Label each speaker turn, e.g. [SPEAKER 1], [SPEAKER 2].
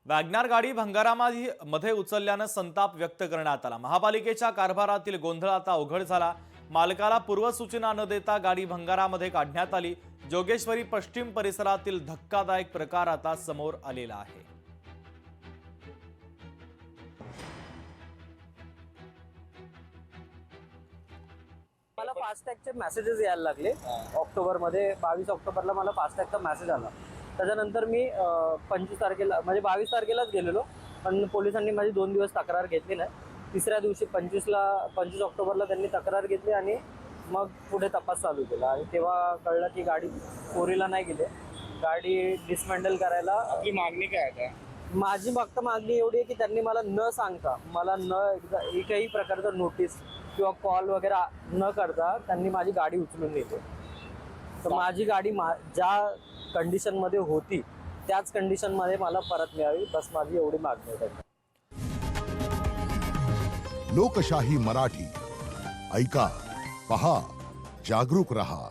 [SPEAKER 1] WagonR गाडी भंगारामध्ये उचलल्यानं संताप व्यक्त करण्यात आला। महापालिकेच्या कारभारातील गोंधळ आता उघड झाला। मालकाला पूर्वसूचना न देता गाडी भंगारामध्ये काढण्यात आली। जोगेश्वरी पश्चिम परिसरातील धक्कादायक प्रकार आता समोर आलेला आहे।
[SPEAKER 2] मला फास्टॅगचे मेसेजेस यायला लागले। ऑक्टोबरमध्ये 22 ऑक्टोबरला मला फास्टॅगचा मेसेज आला। त्याच्यानंतर मी 25 तारखेला म्हणजे 22 तारखेलाच गेलेलो, पण पोलिसांनी माझी 2 दिवस तक्रार घेतली नाही। तिसऱ्या दिवशी 25 ऑक्टोबरला त्यांनी तक्रार घेतली आणि मग पुढे तपास चालू केला आणि तेव्हा कळलं की गाडी चोरीला नाही गेली, गाडी डिसमेंटल करायला।
[SPEAKER 3] आपली मागणी काय आहे?
[SPEAKER 2] माझी फक्त मागणी एवढी आहे की त्यांनी मला न सांगता, मला एकही प्रकारचा नोटीस किंवा कॉल वगैरे न करता त्यांनी माझी गाडी उचलून नेली। तर माझी गाडी ज्या कंडिशनमध्ये होती त्याच कंडिशनमध्ये मला परत मिळावी, बस माझी एवढी मागणी आहे।
[SPEAKER 4] लोकशाही मराठी ऐका, पहा, जागरूक रहा।